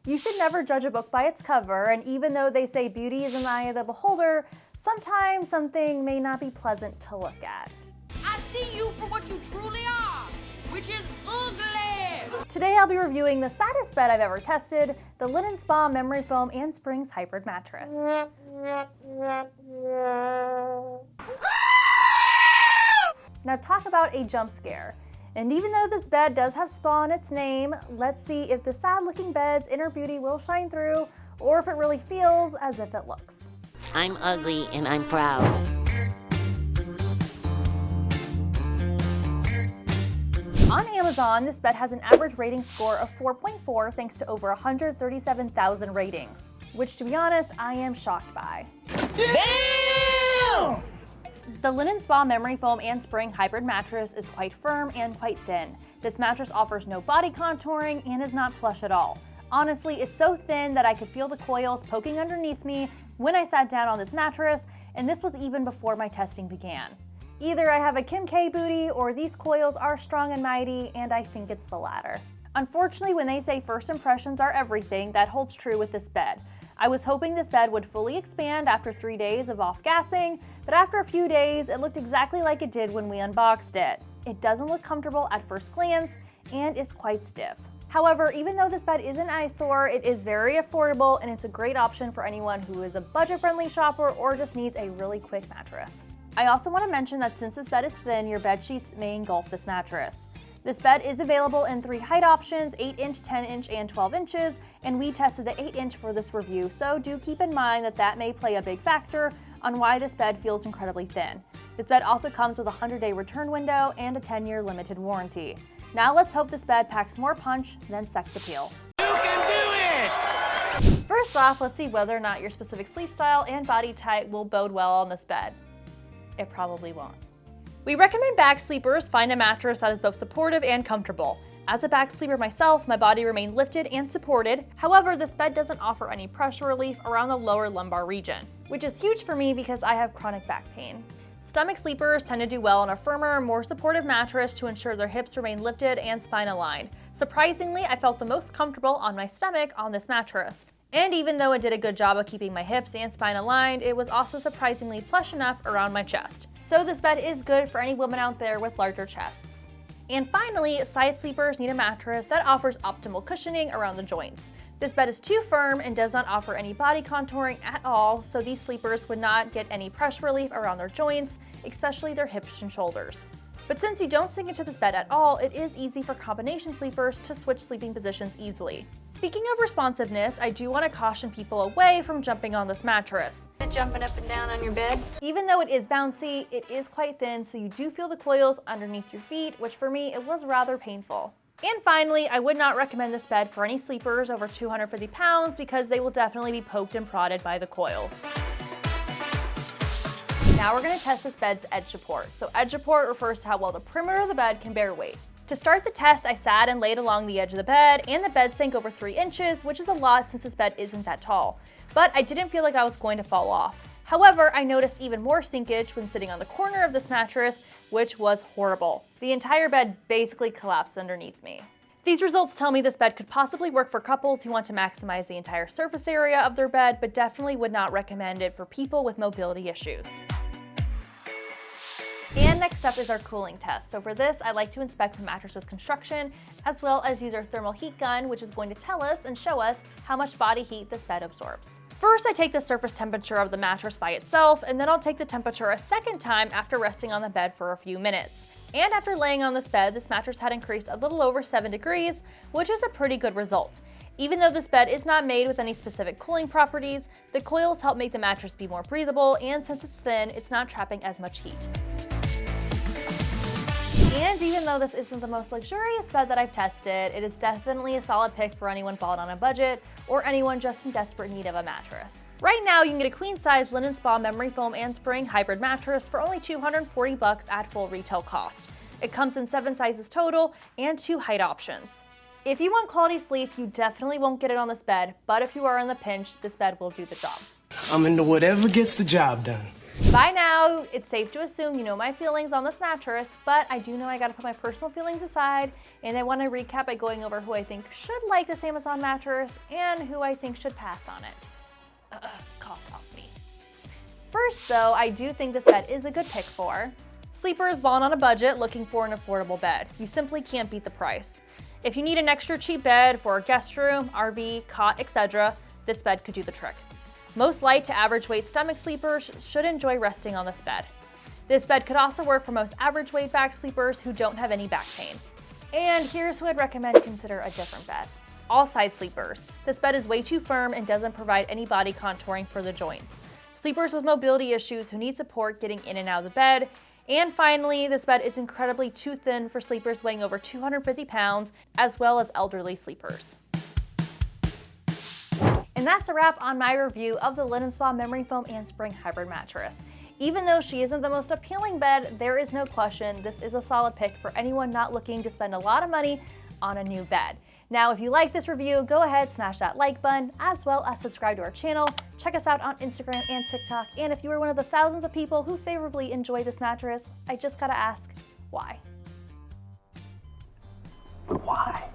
You should never judge a book by its cover, and even though they say beauty is in the eye of the beholder, sometimes something may not be pleasant to look at. I see you for what you truly are, which is ugly. Today I'll be reviewing the saddest bed I've ever tested, the Linenspa Memory Foam and Springs Hybrid Mattress. Now talk about a jump scare. And even though this bed does have spa in its name, let's see if the sad looking bed's inner beauty will shine through, or if it really feels as if it looks. I'm ugly and I'm proud. On Amazon, this bed has an average rating score of 4.4 thanks to over 137,000 ratings, which to be honest, I am shocked by. Damn! The Linenspa Memory Foam and Spring Hybrid Mattress is quite firm and quite thin. This mattress offers no body contouring and is not plush at all. Honestly, it's so thin that I could feel the coils poking underneath me when I sat down on this mattress, and this was even before my testing began. Either I have a Kim K booty or these coils are strong and mighty, and I think it's the latter. Unfortunately, when they say first impressions are everything, that holds true with this bed. I was hoping this bed would fully expand after 3 days of off-gassing, but after a few days, it looked exactly like it did when we unboxed it. It doesn't look comfortable at first glance and is quite stiff. However, even though this bed is an eyesore, it is very affordable and it's a great option for anyone who is a budget-friendly shopper or just needs a really quick mattress. I also want to mention that since this bed is thin, your bed sheets may engulf this mattress. This bed is available in 3 height options, 8-inch, 10-inch, and 12 inches, and we tested the 8-inch for this review, so do keep in mind that that may play a big factor on why this bed feels incredibly thin. This bed also comes with a 100-day return window and a 10-year limited warranty. Now let's hope this bed packs more punch than sex appeal. You can do it! First off, let's see whether or not your specific sleep style and body type will bode well on this bed. It probably won't. We recommend back sleepers find a mattress that is both supportive and comfortable. As a back sleeper myself, my body remained lifted and supported. However, this bed doesn't offer any pressure relief around the lower lumbar region, which is huge for me because I have chronic back pain. Stomach sleepers tend to do well on a firmer, more supportive mattress to ensure their hips remain lifted and spine aligned. Surprisingly, I felt the most comfortable on my stomach on this mattress. And even though it did a good job of keeping my hips and spine aligned, it was also surprisingly plush enough around my chest. So this bed is good for any women out there with larger chests. And finally, side sleepers need a mattress that offers optimal cushioning around the joints. This bed is too firm and does not offer any body contouring at all, so these sleepers would not get any pressure relief around their joints, especially their hips and shoulders. But since you don't sink into this bed at all, it is easy for combination sleepers to switch sleeping positions easily. Speaking of responsiveness, I do want to caution people away from jumping on this mattress. Jumping up and down on your bed? Even though it is bouncy, it is quite thin, so you do feel the coils underneath your feet, which for me, it was rather painful. And finally, I would not recommend this bed for any sleepers over 250 pounds because they will definitely be poked and prodded by the coils. Now we're going to test this bed's edge support. So edge support refers to how well the perimeter of the bed can bear weight. To start the test, I sat and laid along the edge of the bed, and the bed sank over 3 inches, which is a lot since this bed isn't that tall. But I didn't feel like I was going to fall off. However, I noticed even more sinkage when sitting on the corner of this mattress, which was horrible. The entire bed basically collapsed underneath me. These results tell me this bed could possibly work for couples who want to maximize the entire surface area of their bed, but definitely would not recommend it for people with mobility issues. And next up is our cooling test. So for this, I like to inspect the mattress's construction, as well as use our thermal heat gun, which is going to tell us and show us how much body heat this bed absorbs. First, I take the surface temperature of the mattress by itself, and then I'll take the temperature a second time after resting on the bed for a few minutes. And after laying on this bed, this mattress had increased a little over 7 degrees, which is a pretty good result. Even though this bed is not made with any specific cooling properties, the coils help make the mattress be more breathable, and since it's thin, it's not trapping as much heat. And even though this isn't the most luxurious bed that I've tested, it is definitely a solid pick for anyone falling on a budget or anyone just in desperate need of a mattress. Right now, you can get a queen-size Linenspa Memory Foam and Spring Hybrid Mattress for only $240 at full retail cost. It comes in 7 sizes total and 2 height options. If you want quality sleep, you definitely won't get it on this bed, but if you are in the pinch, this bed will do the job. I'm into whatever gets the job done. By now, it's safe to assume you know my feelings on this mattress, but I do know I gotta put my personal feelings aside, and I wanna recap by going over who I think should like this Amazon mattress and who I think should pass on it. Cough off me. First though, I do think this bed is a good pick for sleepers balling on a budget looking for an affordable bed. You simply can't beat the price. If you need an extra cheap bed for a guest room, RV, cot, etc., this bed could do the trick. Most light to average weight stomach sleepers should enjoy resting on this bed. This bed could also work for most average weight back sleepers who don't have any back pain. And here's who I'd recommend consider a different bed. All side sleepers. This bed is way too firm and doesn't provide any body contouring for the joints. Sleepers with mobility issues who need support getting in and out of the bed. And finally, this bed is incredibly too thin for sleepers weighing over 250 pounds, as well as elderly sleepers. And that's a wrap on my review of the Linenspa Memory Foam and Spring Hybrid Mattress. Even though she isn't the most appealing bed, there is no question this is a solid pick for anyone not looking to spend a lot of money on a new bed. Now, if you like this review, go ahead, smash that like button, as well as subscribe to our channel. Check us out on Instagram and TikTok. And if you are one of the thousands of people who favorably enjoy this mattress, I just gotta ask, why? Why?